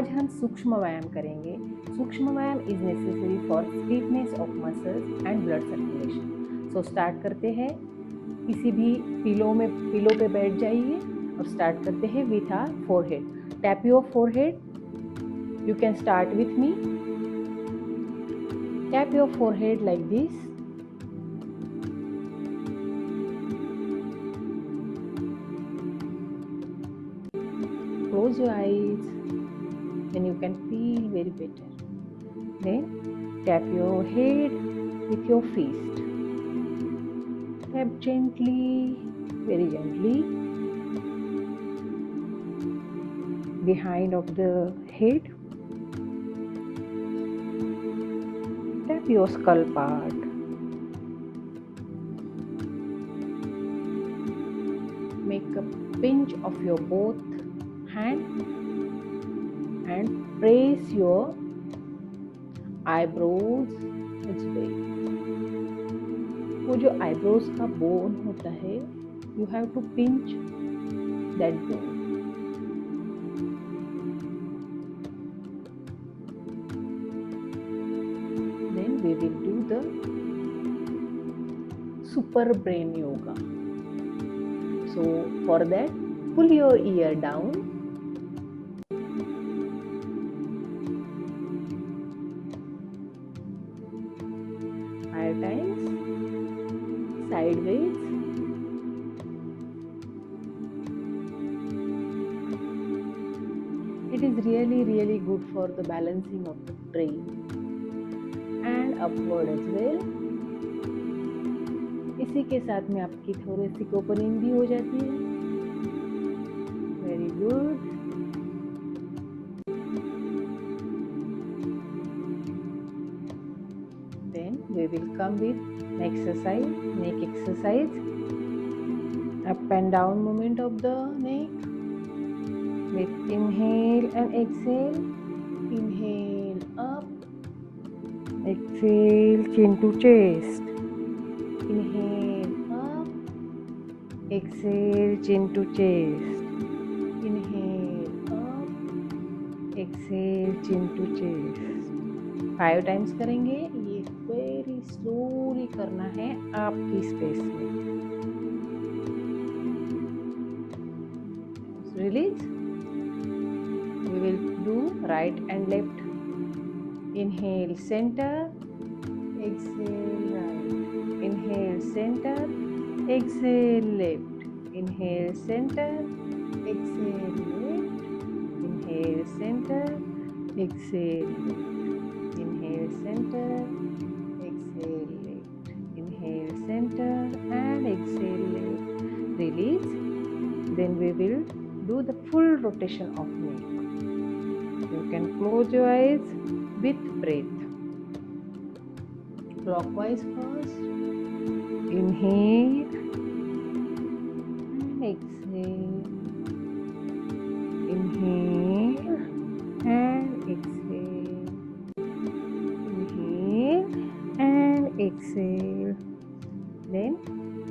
आज हम सूक्ष्म व्यायाम करेंगे। सूक्ष्म व्यायाम is necessary for stiffness of muscles and blood circulation. So start करते हैं। किसी भी पिलो पे बैठ जाइए और स्टार्ट करते हैं with our forehead. Tap your forehead. You can start with me. Tap your forehead like this. Close your eyes, then you can feel very better. Then tap your head with your fist. Tap gently, very gently, behind of the head. Tap your skull part. Make a pinch of your both hand and press your eyebrows its way. वो जो eyebrows का bone होता है, you have to pinch that bone. Then we will do the super brain yoga. So for that, pull your ear down. Five times sideways. It is really good for the balancing of the brain and upward as well. इसी के साथ में आपकी थोड़ी सी opening भी हो जाती है. Very good. Then we will come with neck exercise. Up and down movement of the neck. With inhale and exhale. Inhale up. Exhale chin to chest. Inhale up. Exhale chin to chest. Inhale up. Exhale chin to chest. 5 times करेंगे. ये very slowly करना है आपकी space में. Release. We will do right and left. Inhale center. Exhale right. Inhale center. Exhale left. Inhale center. Exhale left. Inhale center. Exhale left. Inhale center. Exhale left. Inhale center and exhale left. Release. Then we will do the full rotation of neck. You can close your eyes with breath. Clockwise first. Inhale and exhale. Inhale and exhale. Inhale and exhale. Then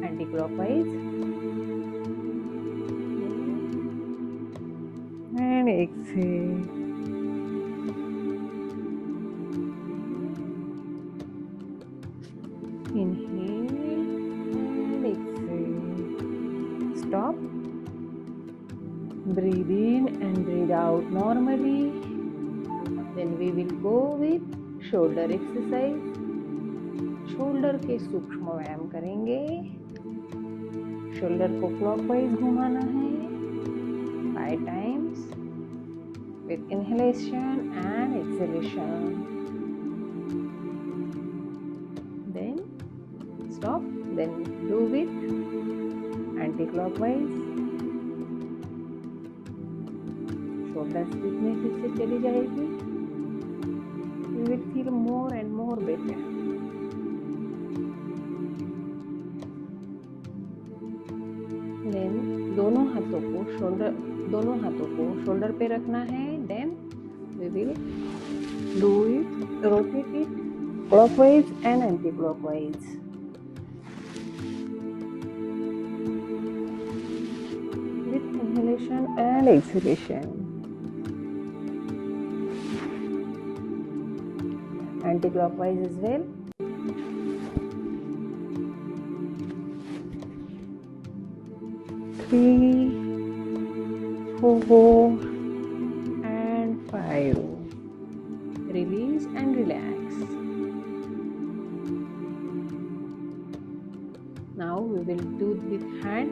anti-clockwise. And exhale. Inhale and exhale. Stop. Breathe in and breathe out normally. Then we will go with shoulder exercise. Shoulder के सूक्ष्म व्यायाम करेंगे. Shoulder को clockwise घुमाना है 5 times with inhalation and exhalation. Then stop. Then do with anti-clockwise. Shoulder stiffness इससे चली जाएगी. You will feel more and more better. Then दोनों हाथों को शोल्डर पे रखना है. Then we will do it, rotate it clockwise and anti-clockwise. With inhalation and exhalation. anti-clockwise as well. Three, 4, and 5. Release and relax. Now we will do with hand.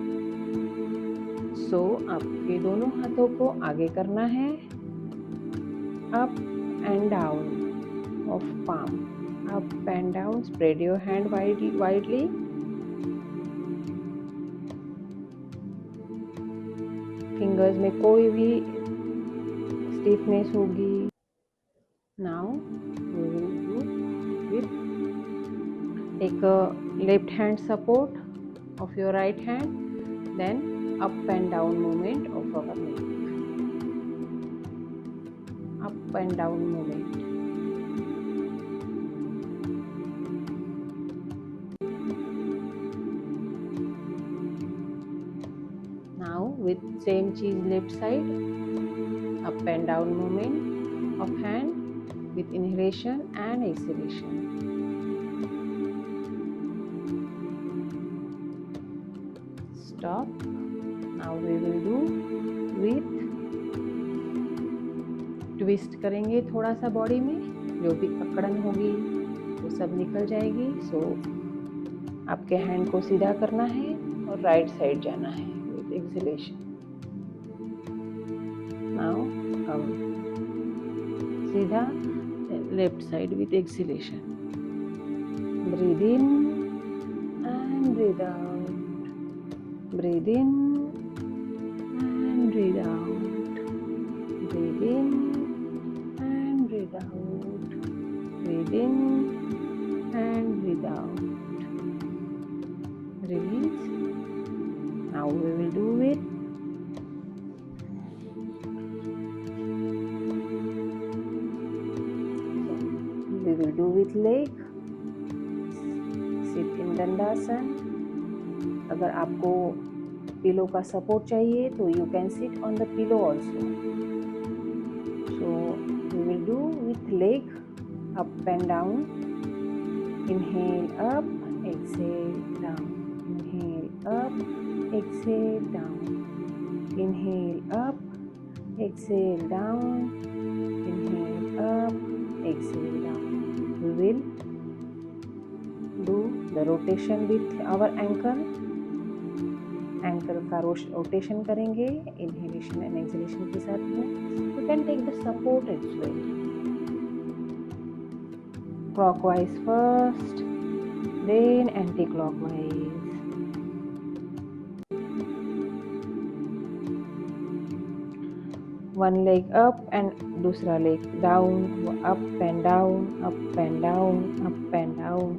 So आपके दोनों हाथों को आगे करना है, up and down of palm, up and down. Spread your hand widely. Fingers में कोई भी stiffness होगी. Now we will do with, take a left hand support of your right hand, then up and down movement of our neck. Up and down movement. Now with same cheese left side, up and down movement of hand with inhalation and exhalation. Stop. Now we will do with twist करेंगे थोड़ा सा body में, जो भी अकड़न होगी वो सब निकल जाएगी. सो आपके हैंड को सीधा करना है और राइट साइड जाना है विथ एक्सहेलेशन. नाउ हम सीधा left side with exhalation. Breathe in and breathe out. Breathe in and breathe out. Breathe in and breathe out. Breathe in and breathe out. Release. Now we will do it. We will do with leg. Sit in Dandasana. अगर आपको pillow का support चाहिए तो you can sit on the pillow also. So we will do with leg up and down. Inhale up, exhale down. Inhale up, exhale down. Inhale up, exhale down. Inhale up, exhale down. We will do the rotation with our ankle. Ankle का rotation करेंगे inhalation and exhalation के साथ में. You can take the support as well. Clockwise first, then anti clockwise. One leg up and दूसरा leg down. Up and down, up and down, up and down.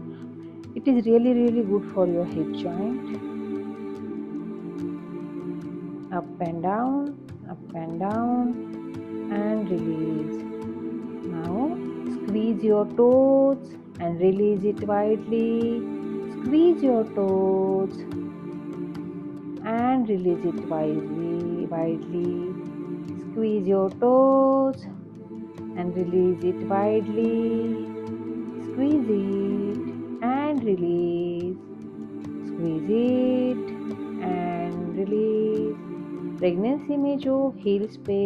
It is really good for your hip joint. Up and down, and release. Now squeeze your toes and release it widely. Squeeze your toes and release it widely. Squeeze your toes and release it widely. Squeeze it and release. Squeeze it and release. Pregnancy में जो heels पे,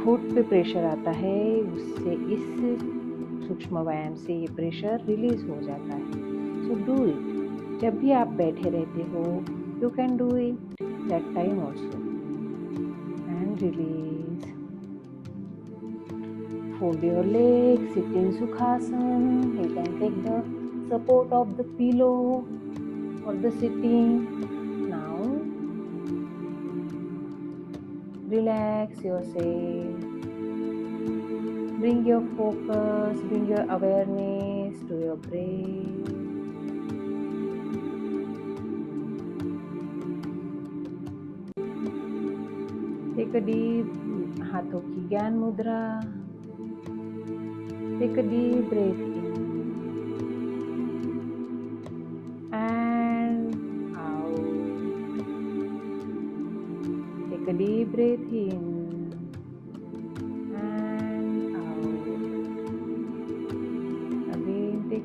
foot पे pressure आता है, उससे इस सूक्ष्म व्यायाम से ये प्रेशर रिलीज हो जाता है. So do it. जब भी आप बैठे रहते हो, you can do it that time also. And release. Fold your legs, sit in Sukhasana. You can take the support of the pillow or the sitting. Now, relax yourself. Bring your focus, bring your awareness to your breath. Take a deep, हाथों की ज्ञान मुद्रा. Take a deep breath in and out. Take a deep breath in and out.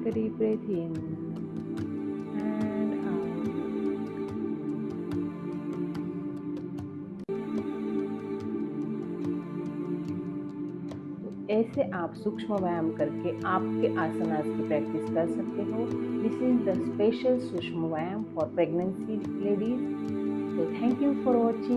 a deep breath in and out. ऐसे आप सूक्ष्म व्यायाम करके आपके आसनास की प्रैक्टिस कर सकते हो। दिस इज द स्पेशल सूक्ष्म व्यायाम for pregnancy ladies. So thank you for watching.